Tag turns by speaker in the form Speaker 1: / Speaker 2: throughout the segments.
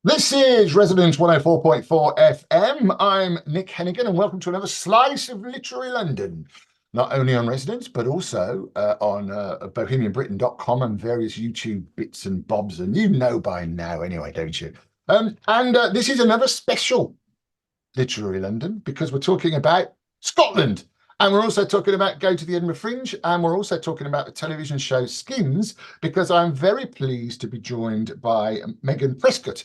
Speaker 1: This is Residence 104.4 FM. I'm Nick Hennegan, and welcome to another slice of literary London. Not only on Residence, but also on bohemianbritain.com and various YouTube bits and bobs. And you know by now, anyway, don't you? This is another special literary London because we're talking about Scotland. And we're also talking about Go to the Edinburgh Fringe. And we're also talking about the television show Skins, because I'm very pleased to be joined by Megan Prescott,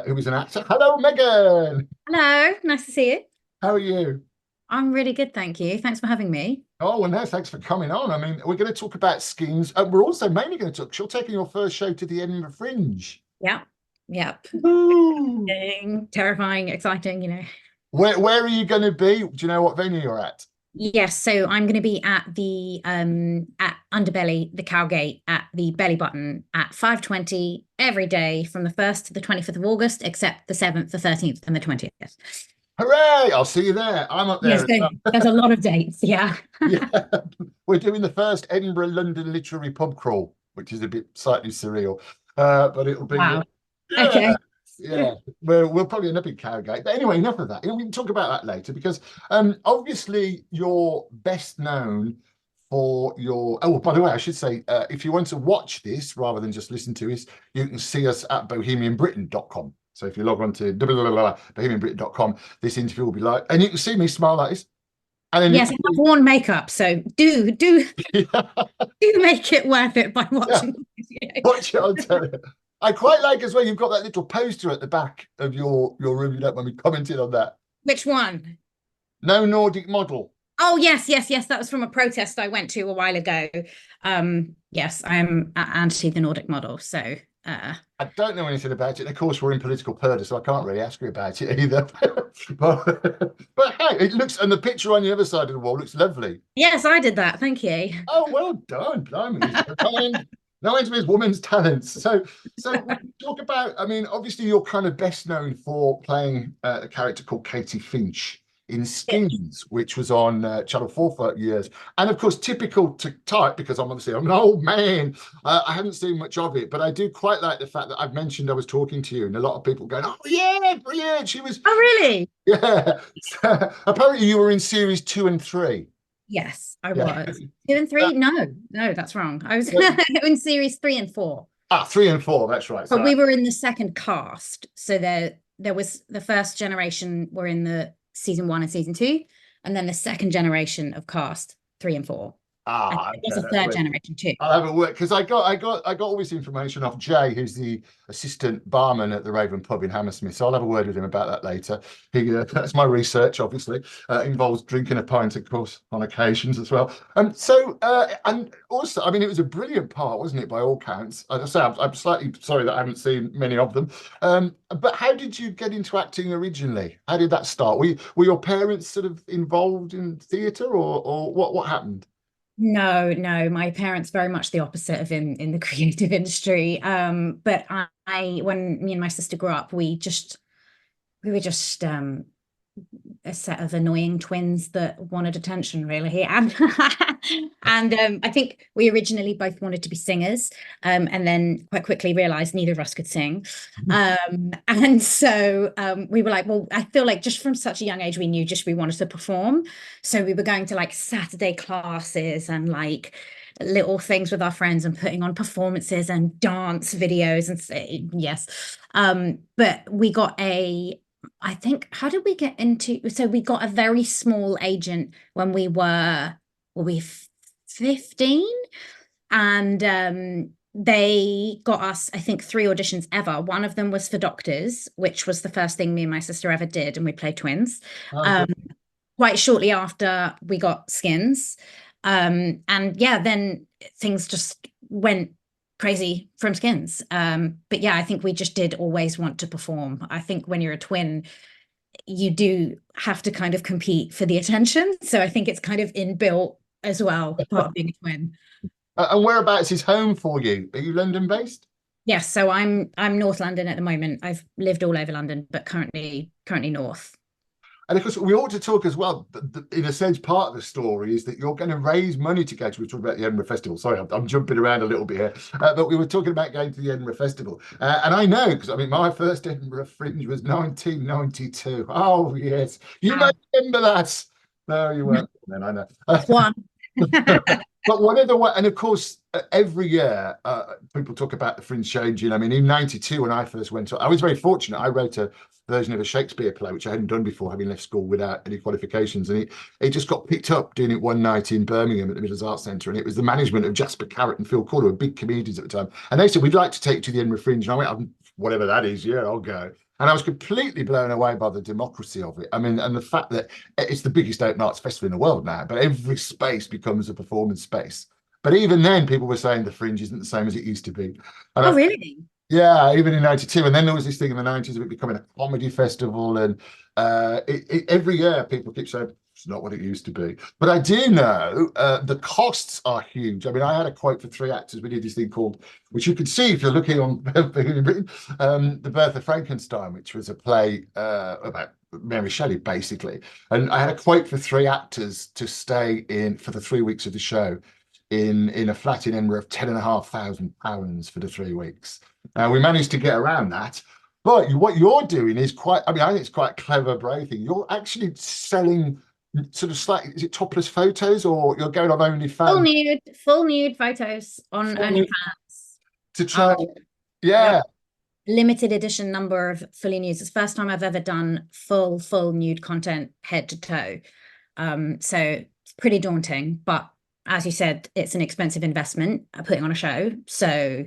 Speaker 1: who is an actor. Hello, Megan.
Speaker 2: Hello, nice to see you.
Speaker 1: How are you?
Speaker 2: I'm really good, thank you. Thanks for having me.
Speaker 1: Oh, well, no, thanks for coming on. I mean, we're going to talk about Skins. We're also mainly going to talk, you're taking your first show to the Edinburgh Fringe.
Speaker 2: Yep, yep.
Speaker 1: Ooh.
Speaker 2: Terrifying, exciting.
Speaker 1: Where are you going to be? Do you know what venue you're at?
Speaker 2: Yes, so I'm going to be at the at Underbelly, the Cowgate, at the Belly Button at 5:20 every day from the 1st to the 25th of August, except the 7th, the 13th, and the 20th.
Speaker 1: Hooray! I'll see you there. I'm up there
Speaker 2: Yes,
Speaker 1: as well.
Speaker 2: there's a lot of dates. Yeah.
Speaker 1: Yeah, we're doing the first Edinburgh London literary pub crawl, which is a bit slightly surreal, but it'll be
Speaker 2: Wow.
Speaker 1: yeah,
Speaker 2: Okay.
Speaker 1: yeah. We'll probably end up in Cowgate. But anyway, enough of that. We can talk about that later because obviously you're best known for your. Oh, by the way, I should say if you want to watch this rather than just listen to us, you can see us at bohemianbritain.com. So if you log on to bohemianbritain.com, this interview will be live, and you can see me smile like this. And then you
Speaker 2: Yes,
Speaker 1: can
Speaker 2: I've worn makeup, so do
Speaker 1: see,
Speaker 2: make it worth it by
Speaker 1: yeah,
Speaker 2: watching the video.
Speaker 1: watch it on telly. I quite like as well. You've got that little poster at the back of your room. You don't mind me commenting on that.
Speaker 2: Which one?
Speaker 1: No Nordic model.
Speaker 2: Oh, yes, yes, yes. That was from a protest I went to a while ago. Yes, I am anti the Nordic model. So,
Speaker 1: I don't know anything about it. And of course, we're in political purdah, so I can't really ask you about it either. but hey, it looks, and the picture on the other side of the wall looks lovely.
Speaker 2: yes, I did that. Thank you.
Speaker 1: Oh, well done, blimey. No end to his woman's talents. So we talk about. I mean, obviously, you're kind of best known for playing a character called Katie Finch in Skins, which was on Channel 4 for years, and of course, typical to type because I'm an old man. I haven't seen much of it, but I do quite like the fact that I've mentioned I was talking to you, and a lot of people going, "Oh yeah, brilliant!" She was,
Speaker 2: Oh, really?
Speaker 1: yeah. So, apparently, you were in series 2 and 3.
Speaker 2: Yes, I
Speaker 1: Yeah.
Speaker 2: was. Two and three? No, no, that's wrong. I was
Speaker 1: Yeah.
Speaker 2: in series 3 and 4.
Speaker 1: 3 and 4. That's right.
Speaker 2: But
Speaker 1: So
Speaker 2: we were in the second cast. So there was the first generation were in the season 1 and season 2, and then the second generation of cast 3 and 4. And
Speaker 1: Ah,
Speaker 2: there
Speaker 1: okay,
Speaker 2: was a
Speaker 1: that's
Speaker 2: third
Speaker 1: great.
Speaker 2: generation too.
Speaker 1: I'll have a work because I got all this information off Jay, who's the assistant barman at the Raven Pub in Hammersmith. So I'll have a word with him about that later. That's my research, obviously. Involves drinking a pint, of course, on occasions as well. And also, I mean, it was a brilliant part, wasn't it, by all counts? As I say, I'm slightly sorry that I haven't seen many of them. But how did you get into acting originally? How did that start? Were your parents sort of involved in theatre, or what happened?
Speaker 2: No, no, my parents very much the opposite of in the creative industry. But when me and my sister grew up, we were just a set of annoying twins that wanted attention, really. And I think we originally both wanted to be singers, and then quite quickly realized neither of us could sing. And so we were like, well, I feel like just from such a young age, we knew just we wanted to perform. So we were going to like Saturday classes and like little things with our friends and putting on performances and dance videos and yes. But we got I think, how did we get into? So we got a very small agent when were we 15? And they got us, I think, 3 auditions ever. One of them was for Doctors, which was the first thing me and my sister ever did, and we played twins.
Speaker 1: Oh,
Speaker 2: Um,
Speaker 1: good.
Speaker 2: Quite shortly after we got Skins. And yeah, then things just went crazy from Skins. But yeah, I think we just did always want to perform. I think when you're a twin, you do have to kind of compete for the attention. So I think it's kind of inbuilt as well, part of being a twin.
Speaker 1: And whereabouts is home for you? Are you London based?
Speaker 2: Yes, so I'm North London at the moment. I've lived all over London, but currently North.
Speaker 1: And of course, we ought to talk as well. In a sense, part of the story is that you're going to raise money together. We were talking about the Edinburgh Festival. Sorry, I'm jumping around a little bit here, but we were talking about going to the Edinburgh Festival. And I know, because I mean, my first Edinburgh Fringe was 1992. Oh, yes. You may
Speaker 2: Wow.
Speaker 1: remember that. No, you weren't then, I know.
Speaker 2: One.
Speaker 1: But one of the way, and of course, every year people talk about the Fringe changing. I mean, in '92 when I first went, I was very fortunate. I wrote a version of a Shakespeare play which I hadn't done before, having left school without any qualifications, and it just got picked up doing it one night in Birmingham at the Midlands Arts Centre, and it was the management of Jasper Carrott and Phil Calder, who were big comedians at the time, and they said, we'd like to take you to the Edinburgh Fringe, and I went, whatever that is, yeah, I'll go. And I was completely blown away by the democracy of it. I mean, and the fact that it's the biggest open arts festival in the world now, but every space becomes a performance space. But even then, people were saying the Fringe isn't the same as it used to be. And
Speaker 2: Oh, really?
Speaker 1: yeah, even in '92. And then there was this thing in the '90s of it becoming a comedy festival. And every year, people keep saying, it's not what it used to be. But I do know the costs are huge. I mean, I had a quote for 3 actors. We did this thing called, which you can see if you're looking on Britain, The Birth of Frankenstein, which was a play about Mary Shelley, basically. And I had a quote for 3 actors to stay in for the 3 weeks of the show in a flat in Edinburgh of £10,500 for the 3 weeks. Now, we managed to get around that. But what you're doing is quite, I mean, I think it's quite clever, brave thing. You're actually selling sort of slightly, is it topless photos, or you're going on OnlyFans?
Speaker 2: Full nude photos on
Speaker 1: Full nude
Speaker 2: OnlyFans.
Speaker 1: to try, yeah.
Speaker 2: Yep. Limited edition number of fully nude. It's the first time I've ever done full nude content head to toe. So it's pretty daunting, but as you said, it's an expensive investment putting on a show. So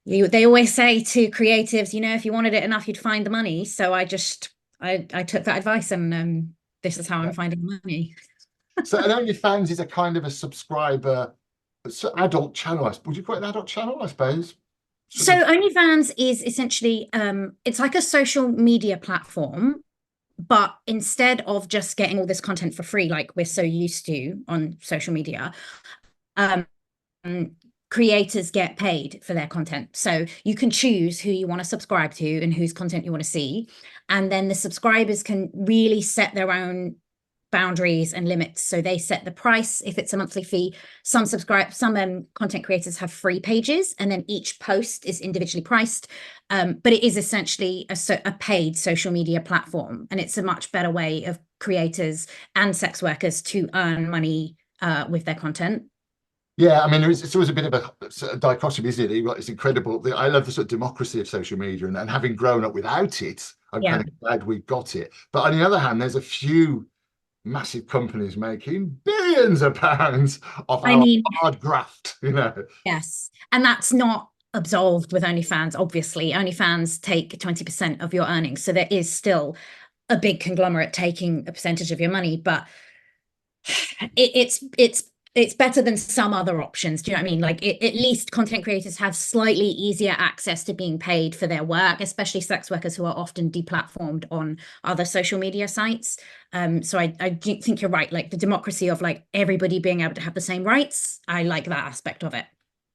Speaker 2: they always say to creatives, you know, if you wanted it enough, you'd find the money. So I took that advice, and this is how I'm finding money.
Speaker 1: So an OnlyFans is a kind of a subscriber, adult channel. Would you call it an adult channel, I suppose?
Speaker 2: So OnlyFans is essentially, it's like a social media platform, but instead of just getting all this content for free, like we're so used to on social media, creators get paid for their content. So you can choose who you want to subscribe to and whose content you want to see. And then the subscribers can really set their own boundaries and limits. So they set the price if it's a monthly fee. Some content creators have free pages, and then each post is individually priced. But it is essentially a paid social media platform, and it's a much better way of creators and sex workers to earn money with their content.
Speaker 1: Yeah, I mean, it's always a bit of a dichotomy, isn't it? It's incredible. I love the sort of democracy of social media, and having grown up without it, I'm kind of glad we got it. But on the other hand, there's a few massive companies making billions of pounds off our hard graft, you know.
Speaker 2: Yes, and that's not absolved with OnlyFans. Obviously, OnlyFans take 20% of your earnings, so there is still a big conglomerate taking a percentage of your money, but it's better than some other options. Do you know what I mean? Like at least content creators have slightly easier access to being paid for their work, especially sex workers who are often deplatformed on other social media sites. So I do think you're right. Like the democracy of like everybody being able to have the same rights. I like that aspect of it.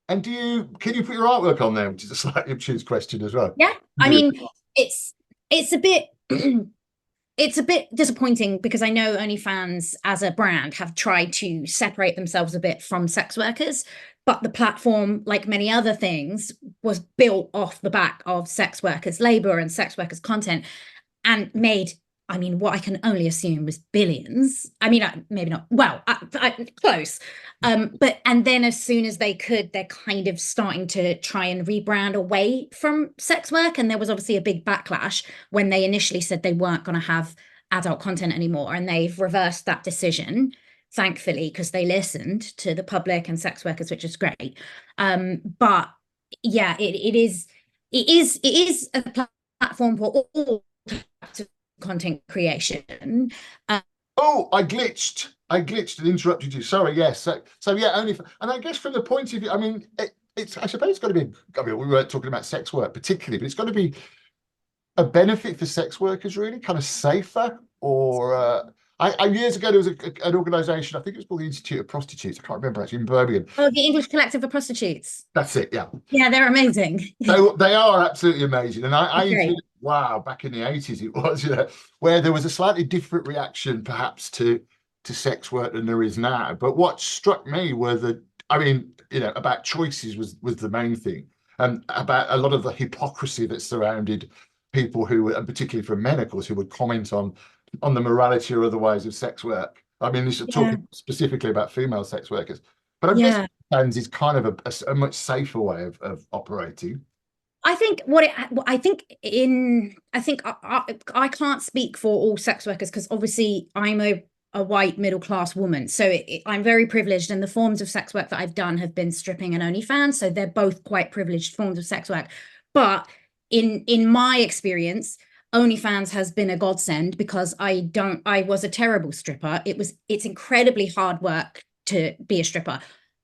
Speaker 1: And can you put your artwork on there, which is a slightly obtuse question as well?
Speaker 2: Yeah, I mean, it's a bit it's a bit disappointing because I know OnlyFans as a brand have tried to separate themselves a bit from sex workers, but the platform, like many other things, was built off the back of sex workers' labor and sex workers' content, and made, I mean, what I can only assume was billions. I mean, maybe not. Well, close. But then as soon as they could, they're kind of starting to try and rebrand away from sex work. And there was obviously a big backlash when they initially said they weren't going to have adult content anymore. And they've reversed that decision, thankfully, because they listened to the public and sex workers, which is great. But yeah, it is a platform for all types of content creation.
Speaker 1: Oh, I glitched and interrupted you. Sorry. Yes. So yeah, and I guess from the point of view, I mean, I suppose it's got to be. I mean, we weren't talking about sex work particularly, but it's got to be a benefit for sex workers, really, kind of safer. Or Years ago, there was an organisation, I think it was called the Institute of Prostitutes. I can't remember actually, in Birmingham.
Speaker 2: Oh, the English Collective of Prostitutes.
Speaker 1: That's it, yeah.
Speaker 2: Yeah, they're amazing.
Speaker 1: They are absolutely amazing. And I
Speaker 2: Great.
Speaker 1: wow, back in the 80s it was, where there was a slightly different reaction perhaps to sex work than there is now. But what struck me were I mean, about choices was the main thing. And about a lot of the hypocrisy that surrounded people and particularly from men, of course, who would comment on the morality or otherwise of sex work. I mean, this is
Speaker 2: Yeah.
Speaker 1: talking specifically about female sex workers. But I guess
Speaker 2: Yeah.
Speaker 1: fans is kind of a much safer way of operating.
Speaker 2: I think I can't speak for all sex workers because obviously I'm a white middle class woman, so I'm very privileged, and the forms of sex work that I've done have been stripping and OnlyFans, so they're both quite privileged forms of sex work. But in my experience, OnlyFans has been a godsend because I was a terrible stripper. It's incredibly hard work to be a stripper.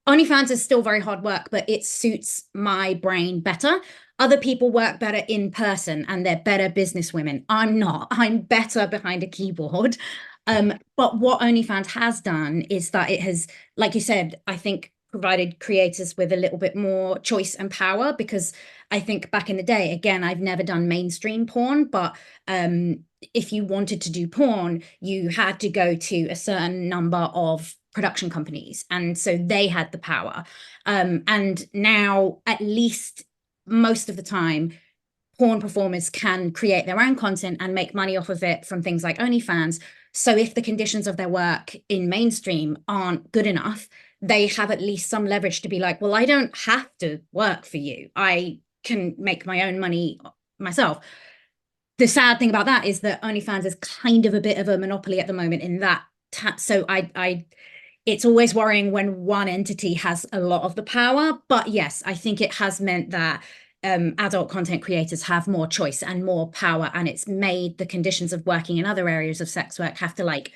Speaker 2: OnlyFans is still very hard work, but it suits my brain better. Other people work better in person and they're better business women. I'm not. I'm better behind a keyboard. But what OnlyFans has done is that it has, like you said, I think provided creators with a little bit more choice and power, because I think back in the day, again, I've never done mainstream porn, but if you wanted to do porn, you had to go to a certain number of production companies, and so they had the power. And now, at least most of the time, porn performers can create their own content and make money off of it from things like OnlyFans. So if the conditions of their work in mainstream aren't good enough, they have at least some leverage to be like, well, I don't have to work for you. I can make my own money myself. The sad thing about that is that OnlyFans is kind of a bit of a monopoly at the moment in that. So it's always worrying when one entity has a lot of the power. But yes, I think it has meant that adult content creators have more choice and more power, and it's made the conditions of working in other areas of sex work have to like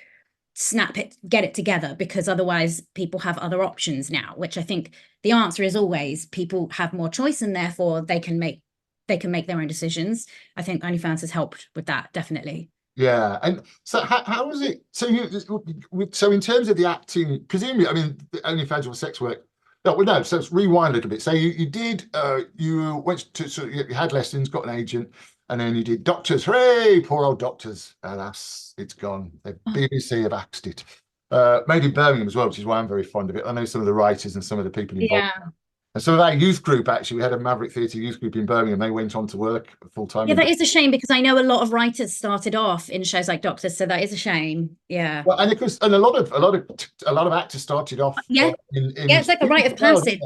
Speaker 2: get it together, because otherwise people have other options now, which I think the answer is always people have more choice and therefore they can make their own decisions. I think OnlyFans has helped with that, definitely.
Speaker 1: Yeah, and so how was it? So in terms of the acting, presumably, I mean, the OnlyFans or sex work. No, well, no. So let's rewind a little bit. So you went to you had lessons, got an agent, and then you did Doctors. Hooray! Poor old Doctors. Alas, it's gone. The BBC have axed it. Made in Birmingham as well, which is why I'm very fond of it. I know some of the writers and some of the people involved.
Speaker 2: Yeah.
Speaker 1: And some of our youth group, actually, we had a Maverick Theatre youth group in Birmingham. They went on to work full time.
Speaker 2: Yeah, that is a shame, because I know a lot of writers started off in shows like Doctors, so that is a shame. Yeah.
Speaker 1: Well, and of course, and a lot of actors started off
Speaker 2: Yeah.
Speaker 1: in
Speaker 2: Yeah, it's like a rite of passage.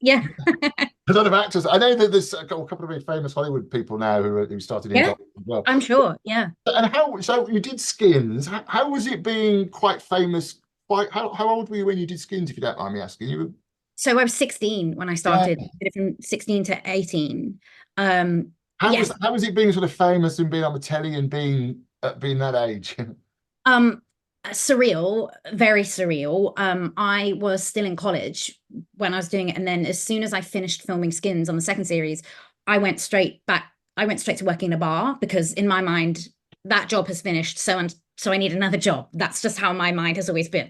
Speaker 2: Yeah.
Speaker 1: A lot of actors. I know that there's a couple of very famous Hollywood people now who started in
Speaker 2: Yeah,
Speaker 1: Doctors as well.
Speaker 2: I'm sure. Yeah.
Speaker 1: And so you did Skins. How was it being quite famous? How old were you when you did Skins, if you don't mind me asking?
Speaker 2: So I was 16 when I started, from 16 to 18.
Speaker 1: How was it being sort of famous and being on the telly and being that age?
Speaker 2: Surreal, very surreal. I was still in college when I was doing it, and then as soon as I finished filming Skins on the second series, I went straight to working in a bar, because in my mind that job has finished, so I need another job. That's just how my mind has always been.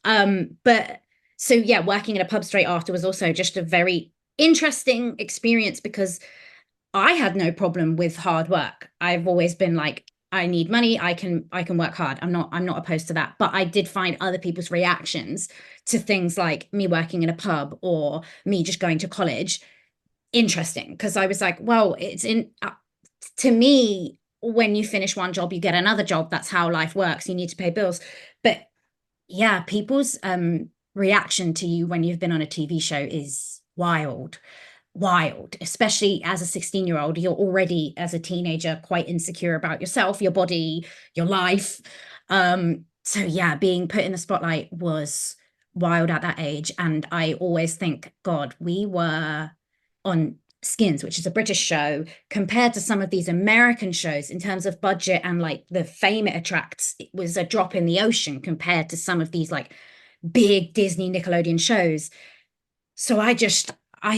Speaker 2: But so yeah, working in a pub straight after was also just a very interesting experience, because I had no problem with hard work. I've always been like, I need money, I can work hard. I'm not opposed to that. But I did find other people's reactions to things like me working in a pub or me just going to college interesting, because I was like, well, to me, when you finish one job, you get another job. That's how life works. You need to pay bills. But yeah, people's reaction to you when you've been on a TV show is wild, especially as a 16-year-old. You're already, as a teenager, quite insecure about yourself, your body, your life. So yeah, being put in the spotlight was wild at that age. And I always think, God, we were on Skins, which is a British show, compared to some of these American shows in terms of budget and like the fame it attracts. It was a drop in the ocean compared to some of these like big Disney Nickelodeon shows. So I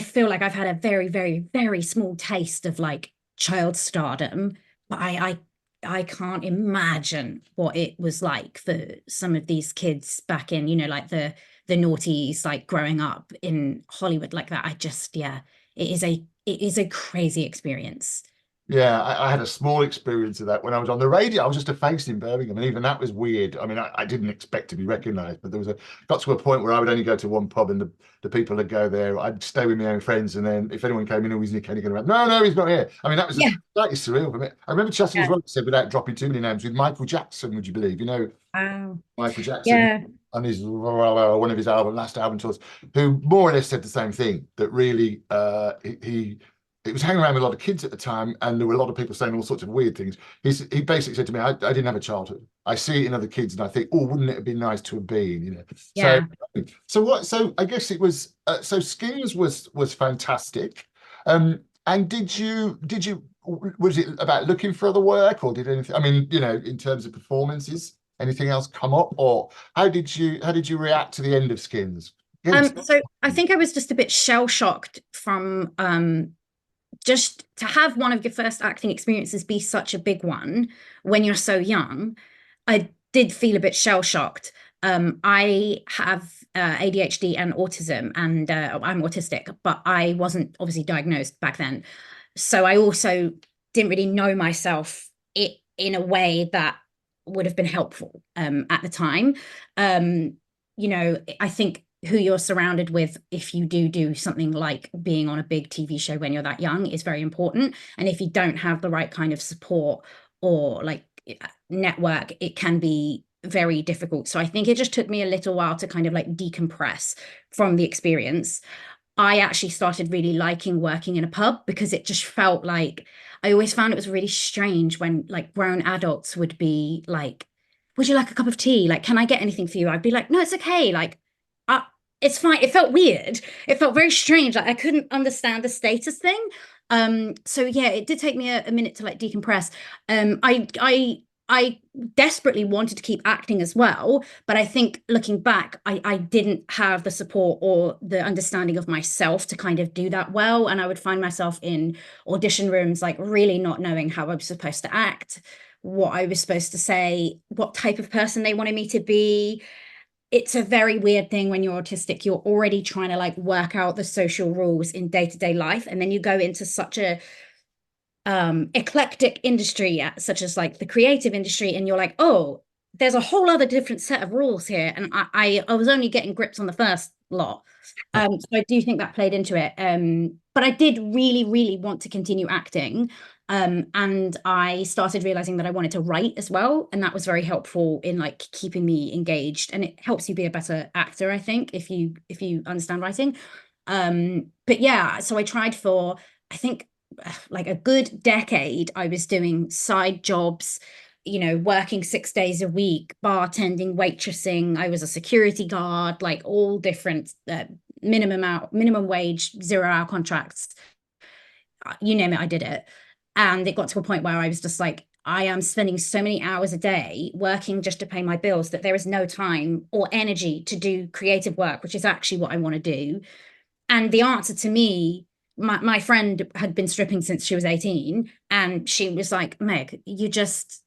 Speaker 2: feel like I've had a very, very, very small taste of like child stardom, but I I can't imagine what it was like for some of these kids back in, you know, like the noughties, like growing up in Hollywood like that. I just, yeah, it is a crazy experience.
Speaker 1: Yeah, I had a small experience of that when I was on the radio. I was just a face in Birmingham, and even that was weird. I mean, I didn't expect to be recognised, but there was a got to a point where I would only go to one pub, and the people that go there, I'd stay with my own friends, and then if anyone came in, always Nick Hennegan around. No, no, he's not here. I mean, that was
Speaker 2: Yeah.
Speaker 1: slightly surreal for me. I remember chatting as
Speaker 2: Yeah.
Speaker 1: well, said without dropping too many names, with Michael Jackson. Would you believe? You know,
Speaker 2: Wow.
Speaker 1: Michael Jackson
Speaker 2: Yeah.
Speaker 1: on his one of his last album tours, who more or less said the same thing, that really he it was hanging around with a lot of kids at the time, and there were a lot of people saying all sorts of weird things. He basically said to me, I didn't have a childhood. I see it in other kids, and I think, oh, wouldn't it have been nice to have been, you know? So,
Speaker 2: Yeah.
Speaker 1: so I guess it was. So Skins was fantastic. And did you was it about looking for other work, or did anything? I mean, you know, in terms of performances, anything else come up, or how did you react to the end of Skins? Yes.
Speaker 2: So I think I was just a bit shell shocked from just to have one of your first acting experiences be such a big one when you're so young. I did feel a bit shell shocked. I have ADHD and autism, and I'm autistic, but I wasn't obviously diagnosed back then. So I also didn't really know myself in a way that would have been helpful at the time. You know, I think who you're surrounded with, if you do something like being on a big TV show when you're that young, is very important. And if you don't have the right kind of support or like network, it can be very difficult. So I think it just took me a little while to kind of like decompress from the experience. I actually started really liking working in a pub because it just felt like I always found it was really strange when like grown adults would be like, would you like a cup of tea? Like, can I get anything for you? I'd be like, no, it's okay. Like, uh, it's fine. It felt weird. It felt very strange. Like I couldn't understand the status thing. So yeah, it did take me a minute to like decompress. I desperately wanted to keep acting as well, but I think looking back, I didn't have the support or the understanding of myself to kind of do that well. And I would find myself in audition rooms, like really not knowing how I was supposed to act, what I was supposed to say, what type of person they wanted me to be. It's a very weird thing when you're autistic. You're already trying to like work out the social rules in day-to-day life, and then you go into such a eclectic industry such as like the creative industry, and you're like, oh, there's a whole other different set of rules here, and I was only getting grips on the first lot. So I do think that played into it, but I did really want to continue acting, and I started realizing that I wanted to write as well, and that was very helpful in like keeping me engaged, and it helps you be a better actor, I think, if you understand writing. But yeah, so I tried for, I think, like a good decade. I was doing side jobs, you know, working 6 days a week, bartending, waitressing. I was a security guard, like all different minimum wage, 0 hour contracts. You name it, I did it. And it got to a point where I was just like, I am spending so many hours a day working just to pay my bills that there is no time or energy to do creative work, which is actually what I want to do. And the answer to me, my friend had been stripping since she was 18, and she was like, Meg, this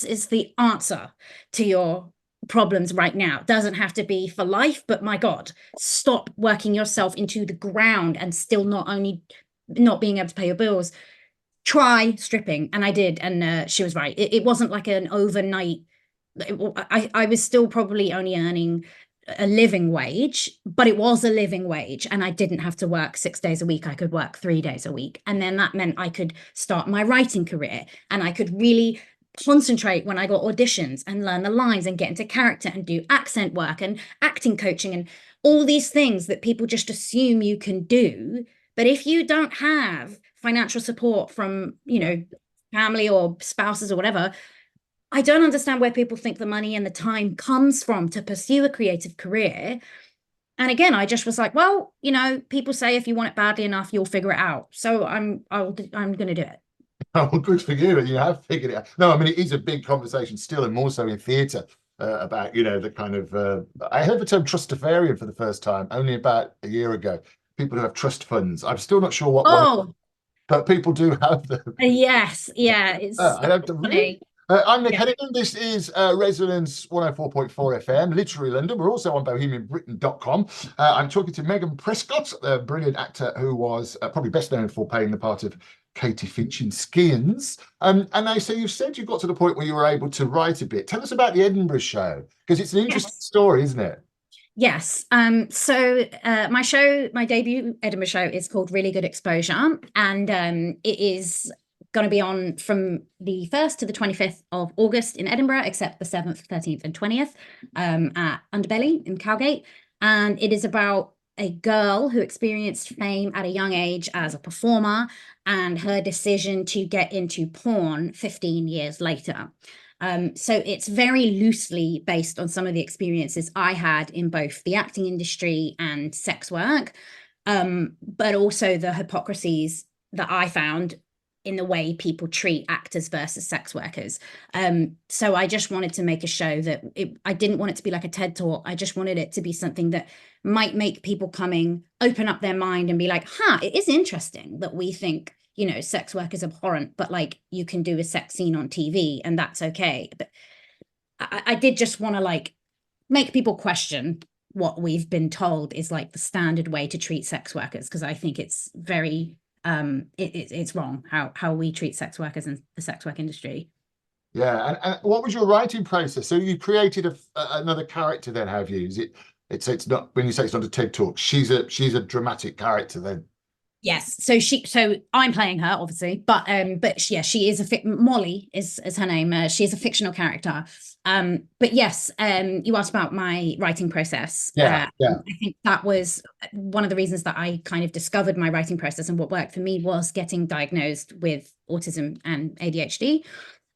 Speaker 2: is the answer to your problems right now. It doesn't have to be for life, but my God, stop working yourself into the ground and still not only not being able to pay your bills. Try stripping. And I did. And she was right. It wasn't like an overnight. I was still probably only earning a living wage, but it was a living wage, and I didn't have to work 6 days a week. I could work 3 days a week, and then that meant I could start my writing career, and I could really concentrate when I got auditions and learn the lines and get into character and do accent work and acting coaching and all these things that people just assume you can do. But if you don't have financial support from, you know, family or spouses or whatever, I don't understand where people think the money and the time comes from to pursue a creative career. And again, I just was like, well, you know, people say if you want it badly enough, you'll figure it out. So I'm going to do it.
Speaker 1: Oh, good for you. You have figured it out. No, I mean, it is a big conversation still, and more so in theatre, about, you know, the kind of, I heard the term trustafarian for the first time only about a year ago. People who have trust funds. I'm still not sure what one.
Speaker 2: Oh,
Speaker 1: but people do have them.
Speaker 2: Yes, yeah, it's
Speaker 1: I have to really.
Speaker 2: funny.
Speaker 1: I'm Nick
Speaker 2: Yeah.
Speaker 1: Hennegan. This is Resonance 104.4 FM, literally London. We're also on bohemianbritain.com. I'm talking to Megan Prescott, a brilliant actor who was probably best known for playing the part of Katie Finch in Skins. And I say you said you got to the point where you were able to write a bit. Tell us about the Edinburgh show, because it's an interesting
Speaker 2: Yes.
Speaker 1: story, isn't it?
Speaker 2: Yes. My debut Edinburgh show is called Really Good Exposure, and it is going to be on from the 1st to the 25th of August in Edinburgh, except the 7th, 13th, and 20th at Underbelly in Cowgate. And it is about a girl who experienced fame at a young age as a performer and her decision to get into porn 15 years later. So it's very loosely based on some of the experiences I had in both the acting industry and sex work, but also the hypocrisies that I found in the way people treat actors versus sex workers. So I just wanted to make a show that I didn't want it to be like a TED talk. I just wanted it to be something that might make people open up their mind and be like, huh, it is interesting that we think, sex work is abhorrent, but like you can do a sex scene on TV and that's okay. But I did just want to make people question what we've been told is like the standard way to treat sex workers, because I think it's very it's wrong how we treat sex workers in the sex work industry.
Speaker 1: Yeah, and what was your writing process? So you created another character then, have you? It's not, when you say it's not a TED talk, she's a dramatic character then.
Speaker 2: Yes, so I'm playing her obviously, but yeah, she is Molly is her name. She is a fictional character. But yes, you asked about my writing process.
Speaker 1: Yeah.
Speaker 2: I think that was one of the reasons that I kind of discovered my writing process, and what worked for me was getting diagnosed with autism and ADHD.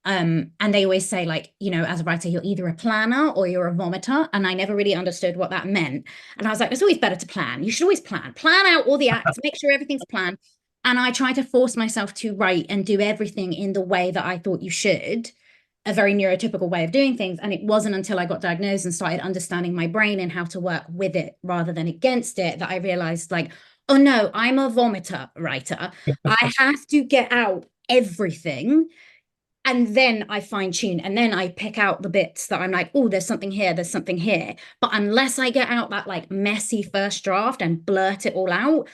Speaker 2: And they always say, as a writer, you're either a planner or you're a vomiter. And I never really understood what that meant. And I was like, it's always better to plan. You should always plan out all the acts, make sure everything's planned. And I try to force myself to write and do everything in the way that I thought you should, a very neurotypical way of doing things. And it wasn't until I got diagnosed and started understanding my brain and how to work with it rather than against it that I realized, oh no, I'm a vomiter writer. I have to get out everything. And then I fine tune, and then I pick out the bits that I'm like, oh, there's something here, there's something here. But unless I get out that messy first draft and blurt it all out,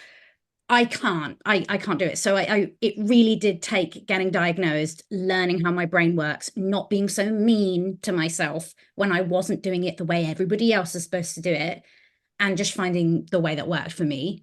Speaker 2: I can't do it. So it really did take getting diagnosed, learning how my brain works, not being so mean to myself when I wasn't doing it the way everybody else is supposed to do it, and just finding the way that worked for me.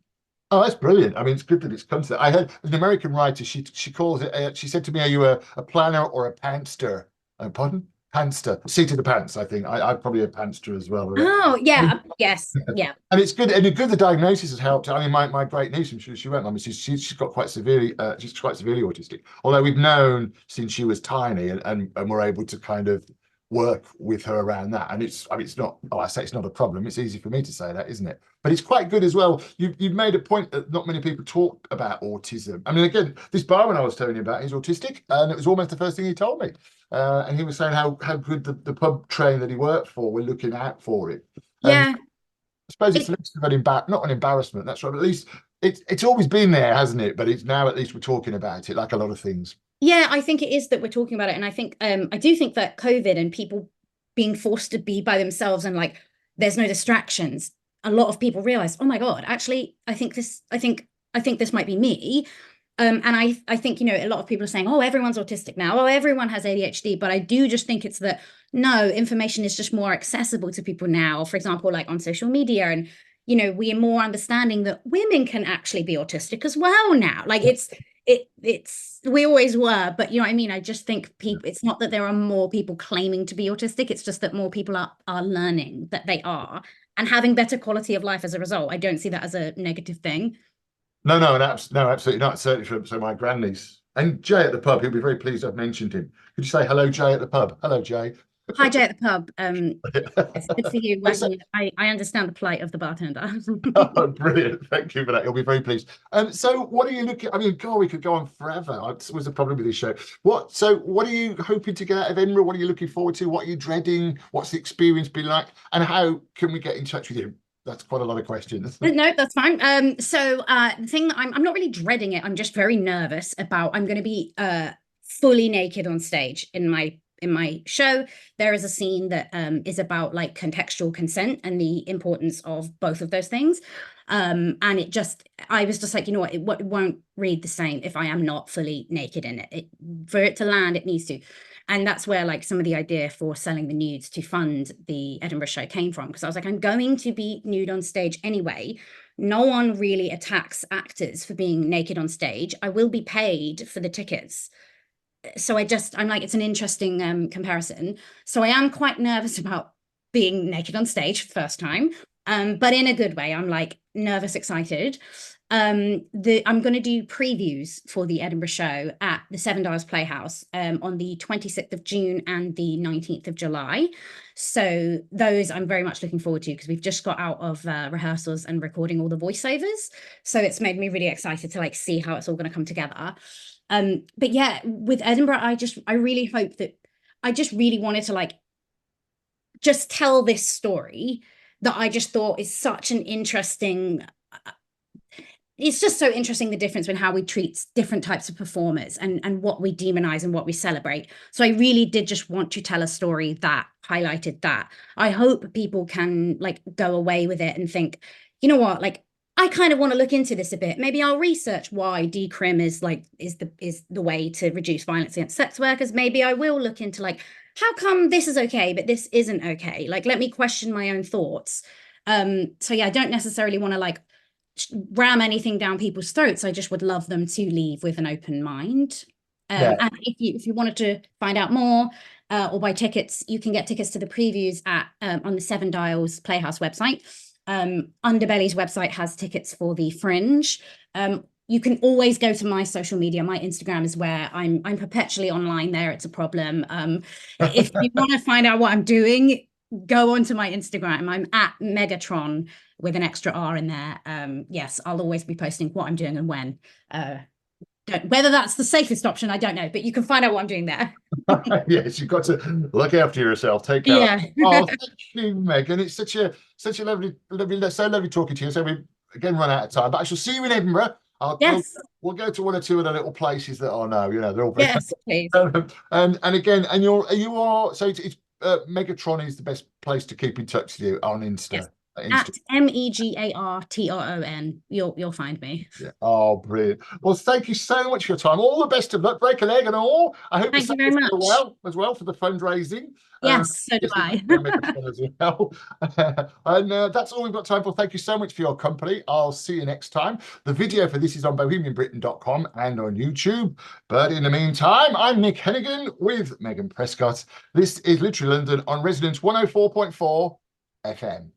Speaker 1: Oh, that's brilliant. I mean, it's good that it's come to that. I heard an American writer, she calls it, she said to me, are you a planner or a pantster? Pardon? Pantster. Seat of the pants, I think. I'm probably a pantster as well.
Speaker 2: Oh, yeah. Yes. Yeah.
Speaker 1: And it's good. And the diagnosis has helped. I mean, my great niece, I'm sure she won't. I mean, she's got quite severely, she's quite severely autistic. Although we've known since she was tiny, and we're able to kind of work with her around that. And I mean, it's not, I say it's not a problem. It's easy for me to say that, isn't it? But it's quite good as well. You've made a point that not many people talk about autism. I mean, again, this barman I was telling you about, he's autistic, and it was almost the first thing he told me. And he was saying how good the pub train that he worked for were looking out for it.
Speaker 2: Yeah.
Speaker 1: I suppose it's less of an not an embarrassment, that's right, but at least it's always been there, hasn't it? But it's now at least we're talking about it, like a lot of things.
Speaker 2: Yeah, I think it is that we're talking about it. And I think I do think that COVID and people being forced to be by themselves and there's no distractions, a lot of people realize, oh my God, actually, I think this might be me. And I think, a lot of people are saying, oh, everyone's autistic now. Oh, everyone has ADHD. But I do just think it's that, no, information is just more accessible to people now. For example, on social media, and, we are more understanding that women can actually be autistic as well now. We always were, but you know what I mean? I just think it's not that there are more people claiming to be autistic. It's just that more people are learning that they are and having better quality of life as a result. I don't see that as a negative thing.
Speaker 1: No, absolutely not. Certainly so my grandniece. And Jay at the pub, he'll be very pleased I've mentioned him. Could you say hello, Jay at the pub? Hello, Jay.
Speaker 2: Hi, Jay at the pub. It's good for you. I understand the plight of the bartender.
Speaker 1: Oh, brilliant. Thank you for that. He'll be very pleased. So what are you looking, I mean, God, we could go on forever. That was the problem with this show. What are you hoping to get out of Edinburgh? What are you looking forward to? What are you dreading? What's the experience been like? And how can we get in touch with you? that's quite a lot of questions.
Speaker 2: No, that's fine. So the thing that I'm not really dreading it. I'm just very nervous about. I'm going to be fully naked on stage in my show. There is a scene that is about like contextual consent and the importance of both of those things. And I was just like, you know what, it won't read the same if I am not fully naked in it. For it to land, it needs to. And that's where like some of the idea for selling the nudes to fund the Edinburgh show came from. Because I was like, I'm going to be nude on stage anyway. No one really attacks actors for being naked on stage. I will be paid for the tickets. So I'm like, it's an interesting comparison. So I am quite nervous about being naked on stage for the first time, but in a good way. I'm like nervous, excited. I'm going to do previews for the Edinburgh show at the Seven Dials Playhouse on the 26th of June and the 19th of July. So those I'm very much looking forward to because we've just got out of rehearsals and recording all the voiceovers. So it's made me really excited to like see how it's all going to come together. But yeah, with Edinburgh, I really hope that I just really wanted to like just tell this story that I just thought is such an interesting. It's just so interesting the difference in how we treat different types of performers and what we demonize and what we celebrate. So I really did just want to tell a story that highlighted that. I hope people can like go away with it and think, you know what, like I kind of want to look into this a bit. Maybe I'll research why decrim is the way to reduce violence against sex workers. Maybe I will look into like how come this is okay but this isn't okay. Like let me question my own thoughts. So yeah, I don't necessarily want to like ram anything down people's throats. I just would love them to leave with an open mind. And if you wanted to find out more or buy tickets, you can get tickets to the previews at on the Seven Dials Playhouse website. Underbelly's website has tickets for the Fringe. You can always go to my social media. My Instagram is where I'm perpetually online there. It's a problem. If you want to find out what I'm doing, go onto my Instagram. I'm at Megatron with an extra R in there. Yes, I'll always be posting what I'm doing and when. Whether that's the safest option, I don't know, but you can find out what I'm doing there.
Speaker 1: Yes, you've got to look after yourself. Take care.
Speaker 2: Yeah.
Speaker 1: Oh, thank you, Megan. It's such a lovely, so lovely talking to you. So we again run out of time, but I shall see you in Edinburgh.
Speaker 2: Yes.
Speaker 1: We'll go to one or two of the little places that I know. You know, they're all very.
Speaker 2: Yes, please.
Speaker 1: And again, and you are so it's Megatron is the best place to keep in touch with you on Insta.
Speaker 2: Yes. At Megartron, you'll find me.
Speaker 1: Yeah. Oh, brilliant! Well, thank you so much for your time. All the best of luck. Break a leg and all. I hope
Speaker 2: thank you very much.
Speaker 1: Well as well for the fundraising.
Speaker 2: Yes, so do I.
Speaker 1: As well. And that's all we've got time for. Thank you so much for your company. I'll see you next time. The video for this is on bohemianbritain.com and on YouTube. But in the meantime, I'm Nick Hennegan with Megan Prescott. This is Literally London on Resonance 104.4 FM.